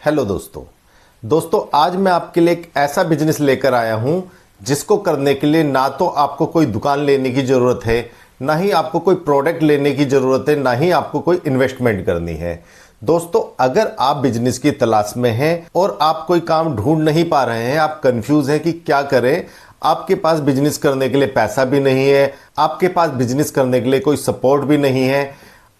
Hello दोस्तों आज मैं आपके लिए एक ऐसा बिजनेस लेकर आया हूं जिसको करने के लिए ना तो आपको कोई दुकान लेने की ज़रूरत है, ना ही आपको कोई प्रोडक्ट लेने की ज़रूरत है, ना ही आपको कोई इन्वेस्टमेंट करनी है। दोस्तों, अगर आप बिजनेस की तलाश में हैं और आप कोई काम ढूंढ नहीं पा रहे हैं, आप कंफ्यूज हैं कि क्या करें, आपके पास बिजनेस करने के लिए पैसा भी नहीं है, आपके पास बिजनेस करने के लिए कोई सपोर्ट भी नहीं है,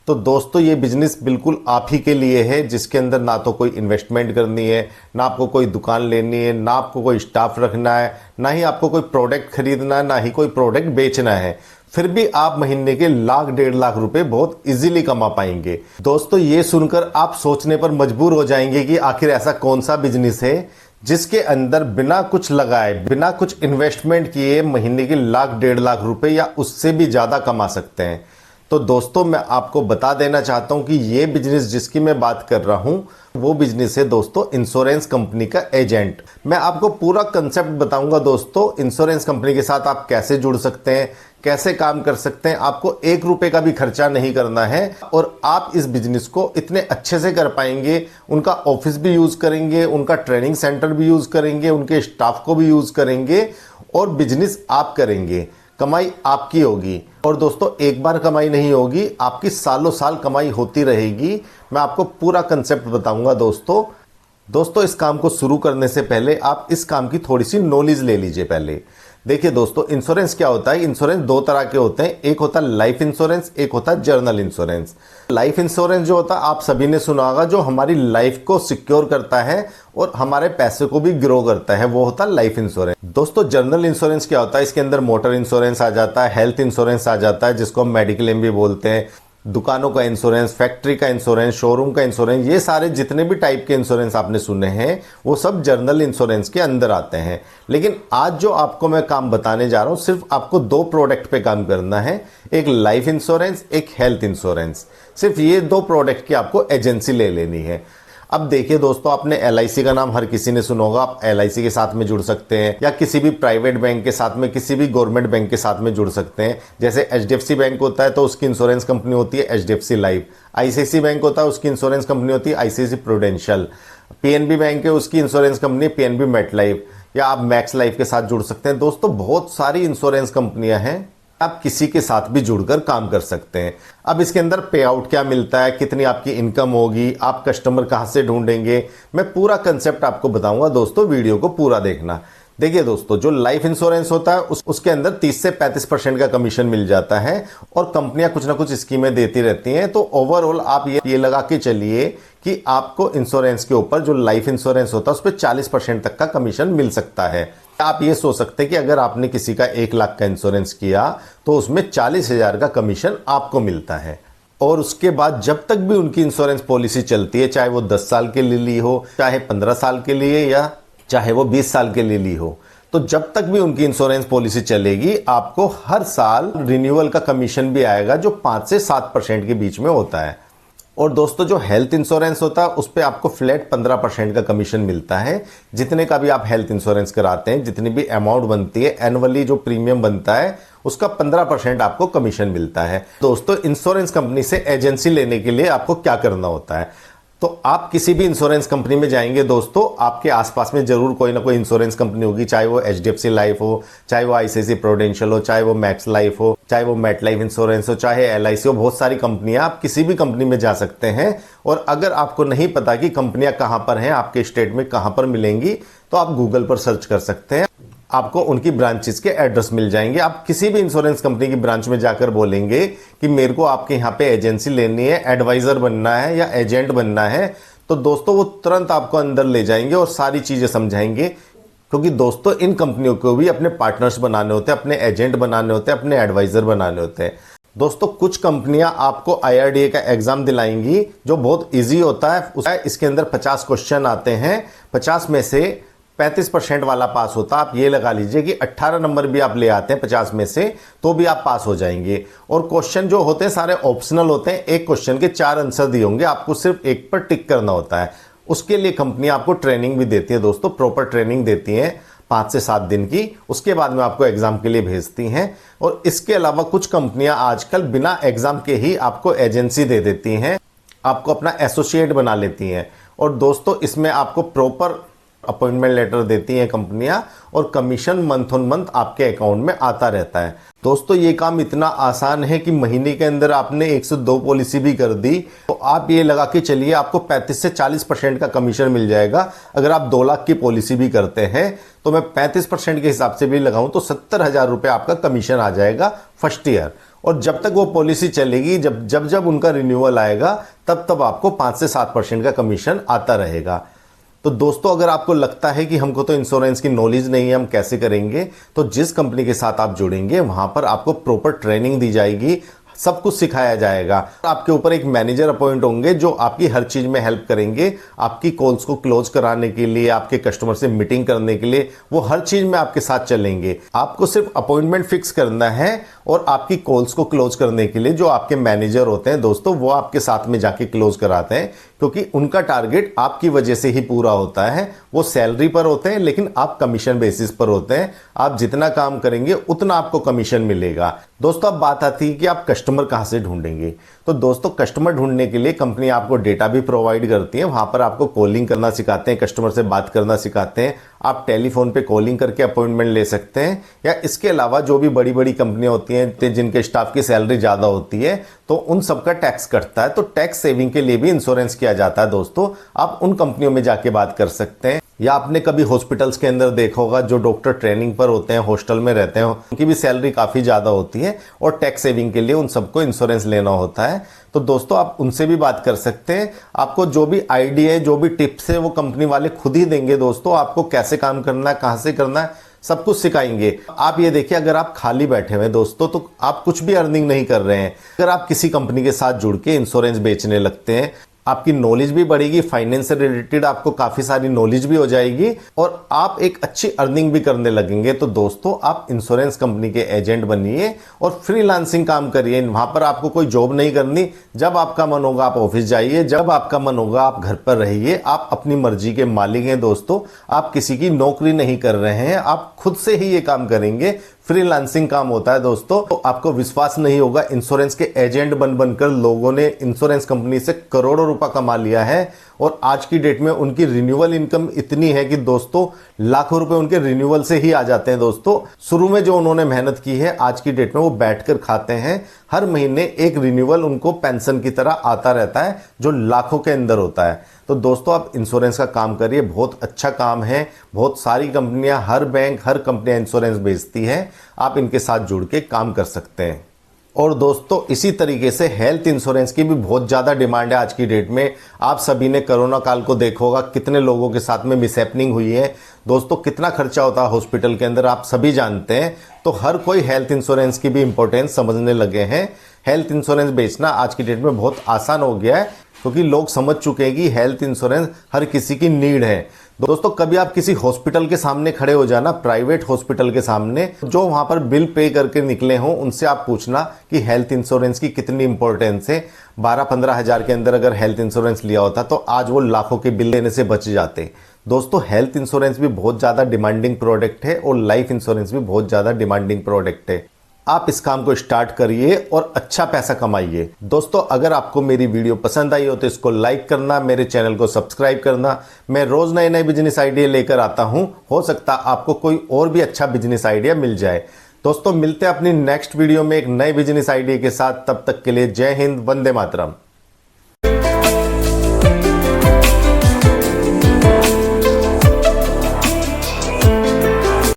तो दोस्तों ये बिजनेस बिल्कुल आप ही के लिए है, जिसके अंदर ना तो कोई इन्वेस्टमेंट करनी है, ना आपको कोई दुकान लेनी है, ना आपको कोई स्टाफ रखना है, ना ही आपको कोई प्रोडक्ट खरीदना है, ना ही कोई प्रोडक्ट बेचना है। फिर भी आप महीने के लाख 1.5 लाख रुपए बहुत इजीली कमा पाएंगे। दोस्तों, ये सुनकर आप सोचने पर मजबूर हो जाएंगे कि आखिर ऐसा कौन सा बिजनेस है जिसके अंदर बिना कुछ लगाए, बिना कुछ इन्वेस्टमेंट किए महीने के लाख 1.5 लाख रुपए या उससे भी ज्यादा कमा सकते हैं। तो दोस्तों, मैं आपको बता देना चाहता हूं कि ये बिजनेस जिसकी मैं बात कर रहा हूं वो बिजनेस है दोस्तों इंश्योरेंस कंपनी का एजेंट। मैं आपको पूरा कंसेप्ट बताऊंगा दोस्तों, इंश्योरेंस कंपनी के साथ आप कैसे जुड़ सकते हैं, कैसे काम कर सकते हैं। आपको 1 रुपए का भी खर्चा नहीं करना है और आप इस बिजनेस को इतने अच्छे से कर पाएंगे। उनका ऑफिस भी यूज करेंगे, उनका ट्रेनिंग सेंटर भी यूज करेंगे, उनके स्टाफ को भी यूज करेंगे और बिजनेस आप करेंगे। कमाई आपकी होगी और दोस्तों एक बार कमाई नहीं होगी, आपकी सालों साल कमाई होती रहेगी। मैं आपको पूरा कंसेप्ट बताऊंगा दोस्तों इस काम को शुरू करने से पहले आप इस काम की थोड़ी सी नॉलेज ले लीजिए। पहले देखिए दोस्तों, इंश्योरेंस क्या होता है। इंश्योरेंस 2 तरह के होते हैं, एक होता है लाइफ इंश्योरेंस, एक होता है जर्नल इंश्योरेंस। लाइफ इंश्योरेंस जो होता है आप सभी ने सुना होगा, जो हमारी लाइफ को सिक्योर करता है और हमारे पैसे को भी ग्रो करता है, वो होता है लाइफ इंश्योरेंस। दोस्तों, जर्नल इंश्योरेंस क्या होता है, इसके अंदर मोटर इंश्योरेंस आ जाता है, हेल्थ इंश्योरेंस आ जाता है जिसको हम मेडिक्लेम भी बोलते हैं, दुकानों का इंश्योरेंस, फैक्ट्री का इंश्योरेंस, शोरूम का इंश्योरेंस, ये सारे जितने भी टाइप के इंश्योरेंस आपने सुने हैं वो सब जर्नल इंश्योरेंस के अंदर आते हैं। लेकिन आज जो आपको मैं काम बताने जा रहा हूं, सिर्फ आपको 2 प्रोडक्ट पे काम करना है, एक लाइफ इंश्योरेंस, एक हेल्थ इंश्योरेंस। सिर्फ ये 2 प्रोडक्ट की आपको एजेंसी ले लेनी है। अब देखिए दोस्तों, आपने LIC का नाम हर किसी ने सुना होगा। आप LIC के साथ में जुड़ सकते हैं या किसी भी प्राइवेट बैंक के साथ में, किसी भी गवर्नमेंट बैंक के साथ में जुड़ सकते हैं। जैसे HDFC बैंक होता है तो उसकी इंश्योरेंस कंपनी होती है HDFC लाइफ, ICICI बैंक होता है उसकी इंश्योरेंस कंपनी होती है ICICI प्रूडेंशियल, PNB बैंक है उसकी insurance company PNB MetLife, या आप मैक्स लाइफ के साथ जुड़ सकते हैं। दोस्तों, बहुत सारी इंश्योरेंस कंपनियां हैं, आप किसी के साथ भी जुड़कर काम कर सकते हैं। अब इसके अंदर पे आउट क्या मिलता है, कितनी आपकी इनकम होगी, आप कस्टमर कहां से ढूंढेंगे, मैं पूरा कंसेप्ट आपको बताऊंगा दोस्तों, वीडियो को पूरा देखना। देखिए दोस्तों, जो लाइफ इंश्योरेंस होता है उसके अंदर 30 से 35% का कमीशन मिल जाता है और कंपनियां कुछ ना कुछ स्कीमें देती रहती हैं। तो ओवरऑल आप ये लगा के चलिए कि आपको इंश्योरेंस के ऊपर, जो लाइफ इंश्योरेंस होता है उस पर 40% तक का कमीशन मिल सकता है। आप ये सोच सकते हैं कि अगर आपने किसी का 1 लाख का इंश्योरेंस किया तो उसमें 40,000 का कमीशन आपको मिलता है। और उसके बाद जब तक भी उनकी इंश्योरेंस पॉलिसी चलती है, चाहे वो 10 साल के लिए ली हो, चाहे 15 साल के लिए, या चाहे वो 20 साल के लिए ली हो, तो जब तक भी उनकी इंश्योरेंस पॉलिसी चलेगी आपको हर साल रिन्यूअल का कमीशन भी आएगा, जो 5 से 7% के बीच में होता है। और दोस्तों, जो हेल्थ इंश्योरेंस होता है उस पर आपको फ्लैट 15% का कमीशन मिलता है। जितने का भी आप हेल्थ इंश्योरेंस कराते हैं, जितनी भी अमाउंट बनती है, एनुअली जो प्रीमियम बनता है उसका 15% आपको कमीशन मिलता है। दोस्तों, इंश्योरेंस कंपनी से एजेंसी लेने के लिए आपको क्या करना होता है, तो आप किसी भी इंश्योरेंस कंपनी में जाएंगे दोस्तों, आपके आसपास में जरूर कोई ना कोई इंश्योरेंस कंपनी होगी, चाहे वो HDFC लाइफ हो, चाहे वो ICICI प्रूडेंशियल हो, चाहे वो मैक्स लाइफ हो, चाहे वो मेट लाइफ इंश्योरेंस हो, चाहे LIC हो। बहुत सारी कंपनियां, आप किसी भी कंपनी में जा सकते हैं। और अगर आपको नहीं पता कि कंपनियां कहां पर हैं, आपके स्टेट में कहां पर मिलेंगी, तो आप गूगल पर सर्च कर सकते हैं, आपको उनकी ब्रांचेस के एड्रेस मिल जाएंगे। आप किसी भी इंश्योरेंस कंपनी की ब्रांच में जाकर बोलेंगे कि मेरे को आपके यहाँ पे एजेंसी लेनी है, एडवाइजर बनना है या एजेंट बनना है, तो दोस्तों वो तुरंत आपको अंदर ले जाएंगे और सारी चीजें समझाएंगे। क्योंकि दोस्तों, इन कंपनियों को भी अपने पार्टनर्स बनाने होते हैं, अपने एजेंट बनाने होते हैं, अपने एडवाइजर बनाने होते हैं। दोस्तों, कुछ कंपनियां आपको IRDA का एग्जाम दिलाएंगी जो बहुत ईजी होता है। इसके अंदर 50 क्वेश्चन आते हैं, 50 में से 35% वाला पास होता है। आप ये लगा लीजिए कि 18 नंबर भी आप ले आते हैं 50 में से तो भी आप पास हो जाएंगे। और क्वेश्चन जो होते हैं सारे ऑप्शनल होते हैं, एक क्वेश्चन के 4 आंसर दिए होंगे, आपको सिर्फ एक पर टिक करना होता है। उसके लिए कंपनी आपको ट्रेनिंग भी देती है दोस्तों, प्रॉपर ट्रेनिंग देती है 5 से 7 दिन की। उसके बाद में आपको एग्जाम के लिए भेजती हैं। और इसके अलावा कुछ कंपनियां आजकल बिना एग्जाम के ही आपको एजेंसी दे देती हैं, आपको अपना एसोसिएट बना लेती हैं। और दोस्तों इसमें आपको प्रॉपर अपॉइंटमेंट लेटर देती हैं कंपनियां और कमीशन मंथ ऑन मंथ आपके अकाउंट में आता रहता है। दोस्तों ये काम इतना आसान है कि महीने के अंदर आपने 102 पॉलिसी भी कर दी तो आप ये लगा के चलिए आपको 35 से 40% का कमीशन मिल जाएगा। अगर आप 2 लाख की पॉलिसी भी करते हैं तो मैं 35% के हिसाब से भी लगाऊं तो 70,000 रुपये आपका कमीशन आ जाएगा फर्स्ट ईयर। और जब तक वो पॉलिसी चलेगी, जब उनका रिन्यूअल आएगा तब आपको 5 से 7% का कमीशन आता रहेगा। तो दोस्तों अगर आपको लगता है कि हमको तो इंश्योरेंस की नॉलेज नहीं है, हम कैसे करेंगे, तो जिस कंपनी के साथ आप जुड़ेंगे वहां पर आपको प्रॉपर ट्रेनिंग दी जाएगी, सब कुछ सिखाया जाएगा। आपके ऊपर एक मैनेजर अपॉइंट होंगे जो आपकी हर चीज में हेल्प करेंगे, आपकी कॉल्स को क्लोज कराने के लिए, आपके कस्टमर से मीटिंग करने के लिए, वो हर चीज में आपके साथ चलेंगे। आपको सिर्फ अपॉइंटमेंट फिक्स करना है और आपकी कॉल्स को क्लोज करने के लिए जो आपके मैनेजर होते हैं दोस्तों, वो आपके साथ में जाके क्लोज कराते हैं, क्योंकि उनका टारगेट आपकी वजह से ही पूरा होता है। वो सैलरी पर होते हैं लेकिन आप कमीशन बेसिस पर होते हैं। आप जितना काम करेंगे उतना आपको कमीशन मिलेगा। दोस्तों अब बात आती है कि आप कस्टमर कहां से ढूंढेंगे। तो दोस्तों कस्टमर ढूंढने के लिए कंपनी आपको डेटा भी प्रोवाइड करती है। वहां पर आपको कॉलिंग करना सिखाते हैं, कस्टमर से बात करना सिखाते हैं। आप टेलीफोन पे कॉलिंग करके अपॉइंटमेंट ले सकते हैं, या इसके अलावा जो भी बड़ी बड़ी कंपनियां होती हैं जिनके स्टाफ की सैलरी ज्यादा होती है तो उन सबका टैक्स कटता है, तो टैक्स सेविंग के लिए भी इंश्योरेंस किया जाता है। दोस्तों आप उन कंपनियों में जाके बात कर सकते हैं। या आपने कभी हॉस्पिटल्स के अंदर देखा होगा जो डॉक्टर ट्रेनिंग पर होते हैं, हॉस्टल में रहते हैं, उनकी भी सैलरी काफी ज्यादा होती है और टैक्स सेविंग के लिए उन सबको इंश्योरेंस लेना होता है। तो दोस्तों आप उनसे भी बात कर सकते हैं। आपको जो भी आइडिया है, जो भी टिप्स है, वो कंपनी वाले खुद ही देंगे। दोस्तों आपको कैसे काम करना है, कहां से करना है, सब कुछ सिखाएंगे। आप ये देखिए, अगर आप खाली बैठे हुए दोस्तों तो आप कुछ भी अर्निंग नहीं कर रहे हैं। अगर आप किसी कंपनी के साथ जुड़ के इंश्योरेंस बेचने लगते हैं, आपकी नॉलेज भी बढ़ेगी, फाइनेंस से रिलेटेड आपको काफी सारी नॉलेज भी हो जाएगी और आप एक अच्छी अर्निंग भी करने लगेंगे। तो दोस्तों आप इंश्योरेंस कंपनी के एजेंट बनिए और फ्रीलांसिंग काम करिए। वहां पर आपको कोई जॉब नहीं करनी। जब आपका मन होगा आप ऑफिस जाइए, जब आपका मन होगा आप घर पर रहिए। आप अपनी मर्जी के मालिक हैं दोस्तों। आप किसी की नौकरी नहीं कर रहे हैं, आप खुद से ही ये काम करेंगे। फ्रीलांसिंग काम होता है दोस्तों। तो आपको विश्वास नहीं होगा, इंश्योरेंस के एजेंट बनकर लोगों ने इंश्योरेंस कंपनी से करोड़ों रुपया कमा लिया है और आज की डेट में उनकी रिन्यूअल इनकम इतनी है कि दोस्तों लाखों रुपए उनके रिन्यूअल से ही आ जाते हैं। दोस्तों शुरू में जो उन्होंने मेहनत की है, आज की डेट में वो बैठकर खाते हैं। हर महीने एक रिन्यूअल उनको पेंशन की तरह आता रहता है जो लाखों के अंदर होता है। तो दोस्तों आप इंश्योरेंस का काम करिए, बहुत अच्छा काम है। बहुत सारी कंपनियां, हर बैंक, हर कंपनियां इंश्योरेंस बेचती है। आप इनके साथ जुड़ के काम कर सकते हैं। और दोस्तों इसी तरीके से हेल्थ इंश्योरेंस की भी बहुत ज़्यादा डिमांड है आज की डेट में। आप सभी ने कोरोना काल को देखा होगा, कितने लोगों के साथ में मिसहैपनिंग हुई है। दोस्तों कितना खर्चा होता है हॉस्पिटल के अंदर, आप सभी जानते हैं। तो हर कोई हेल्थ इंश्योरेंस की भी इंपॉर्टेंस समझने लगे हैं। हेल्थ इंश्योरेंस बेचना आज की डेट में बहुत आसान हो गया है, क्योंकि लोग समझ चुके हैं कि हेल्थ इंश्योरेंस हर किसी की नीड है। दोस्तों कभी आप किसी हॉस्पिटल के सामने खड़े हो जाना, प्राइवेट हॉस्पिटल के सामने, जो वहां पर बिल पे करके निकले हों, उनसे आप पूछना कि हेल्थ इंश्योरेंस की कितनी इंपॉर्टेंस है। 12-15 हजार के अंदर अगर हेल्थ इंश्योरेंस लिया होता तो आज वो लाखों के बिल लेने से बच जाते। दोस्तों हेल्थ इंश्योरेंस भी बहुत ज़्यादा डिमांडिंग प्रोडक्ट है और लाइफ इंश्योरेंस भी बहुत ज़्यादा डिमांडिंग प्रोडक्ट है। आप इस काम को स्टार्ट करिए और अच्छा पैसा कमाइए। दोस्तों अगर आपको मेरी वीडियो पसंद आई हो तो इसको लाइक करना, मेरे चैनल को सब्सक्राइब करना। मैं रोज नए नए बिजनेस आइडिया लेकर आता हूं। हो सकता आपको कोई और भी अच्छा बिजनेस आइडिया मिल जाए। दोस्तों मिलते हैं अपनी नेक्स्ट वीडियो में एक नए बिजनेस आइडिया के साथ। तब तक के लिए जय हिंद, वंदे मातरम।